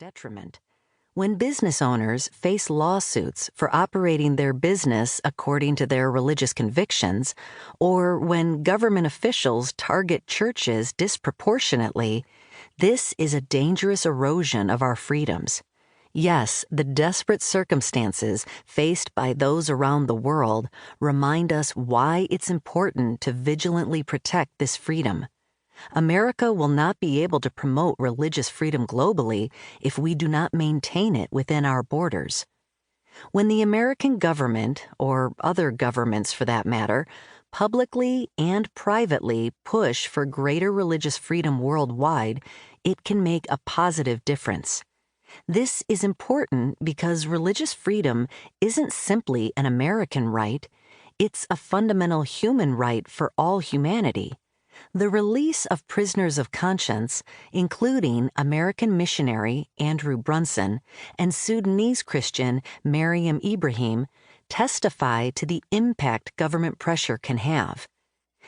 detriment. When business owners face lawsuits for operating their business according to their religious convictions, or when government officials target churches disproportionately, this is a dangerous erosion of our freedoms. Yes, the desperate circumstances faced by those around the world remind us why it's important to vigilantly protect this freedom. America will not be able to promote religious freedom globally if we do not maintain it within our borders. When the American government, or other governments for that matter, publicly and privately push for greater religious freedom worldwide, it can make a positive difference. This is important because religious freedom isn't simply an American right, it's a fundamental human right for all humanity. The release of prisoners of conscience, including American missionary Andrew Brunson and Sudanese Christian Mariam Ibrahim, testify to the impact government pressure can have.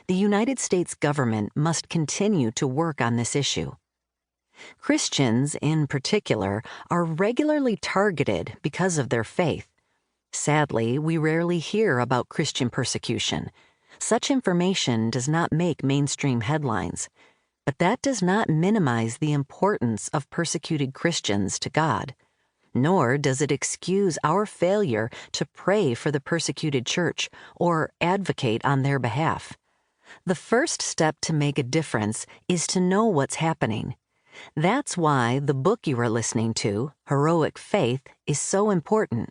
The United States government must continue to work on this issue. Christians, in particular, are regularly targeted because of their faith. Sadly, we rarely hear about Christian persecution. Such information does not make mainstream headlines, but that does not minimize the importance of persecuted Christians to God, nor does it excuse our failure to pray for the persecuted church or advocate on their behalf. The first step to make a difference is to know what's happening. That's why the book you are listening to, Heroic Faith, is so important.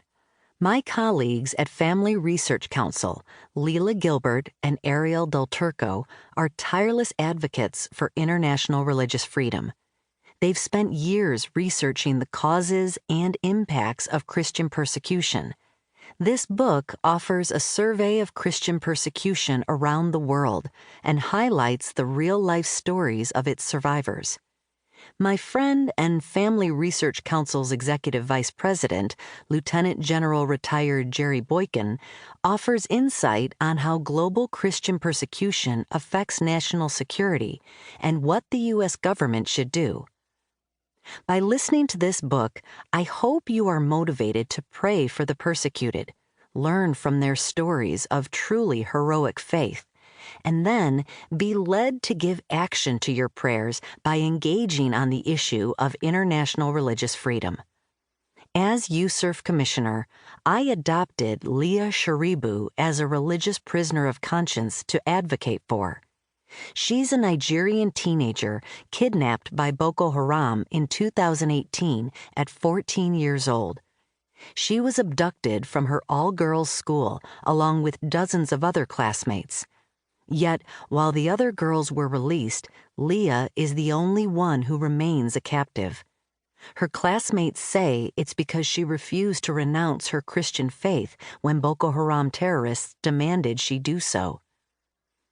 My colleagues at Family Research Council, Leila Gilbert and Arielle Del Turco, are tireless advocates for international religious freedom. They've spent years researching the causes and impacts of Christian persecution. This book offers a survey of Christian persecution around the world and highlights the real-life stories of its survivors. My friend and Family Research Council's Executive Vice President, Lieutenant General retired Jerry Boykin, offers insight on how global Christian persecution affects national security and what the U.S. government should do. By listening to this book, I hope you are motivated to pray for the persecuted, learn from their stories of truly heroic faith, and then be led to give action to your prayers by engaging on the issue of international religious freedom. As USERF Commissioner, I adopted Leah Sharibu as a religious prisoner of conscience to advocate for. She's a Nigerian teenager kidnapped by Boko Haram in 2018 at 14 years old. She was abducted from her all-girls school along with dozens of other classmates. Yet, while the other girls were released, Leah is the only one who remains a captive. Her classmates say it's because she refused to renounce her Christian faith when Boko Haram terrorists demanded she do so.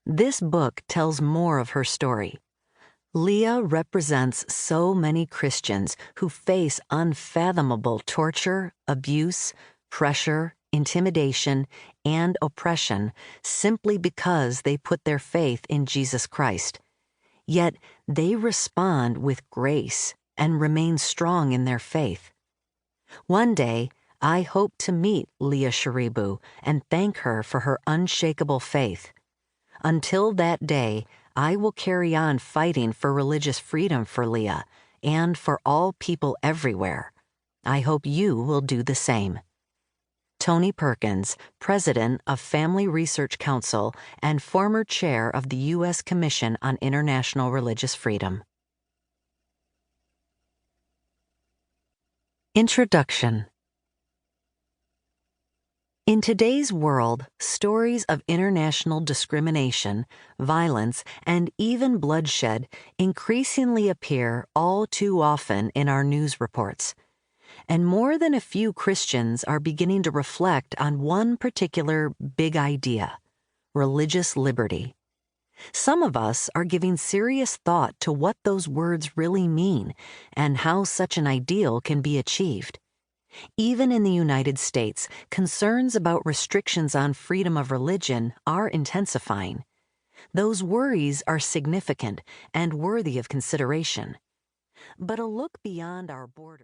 This book tells more of her story. Leah represents so many Christians who face unfathomable torture, abuse, pressure, intimidation, and oppression simply because they put their faith in Jesus Christ. Yet they respond with grace and remain strong in their faith. One day, I hope to meet Leah Sharibu and thank her for her unshakable faith. Until that day, I will carry on fighting for religious freedom for Leah and for all people everywhere. I hope you will do the same. Tony Perkins, President of Family Research Council and former Chair of the U.S. Commission on International Religious Freedom. Introduction. In today's world, stories of international discrimination, violence, and even bloodshed increasingly appear all too often in our news reports. And more than a few Christians are beginning to reflect on one particular big idea: religious liberty. Some of us are giving serious thought to what those words really mean and how such an ideal can be achieved. Even in the United States, concerns about restrictions on freedom of religion are intensifying. Those worries are significant and worthy of consideration. But a look beyond our borders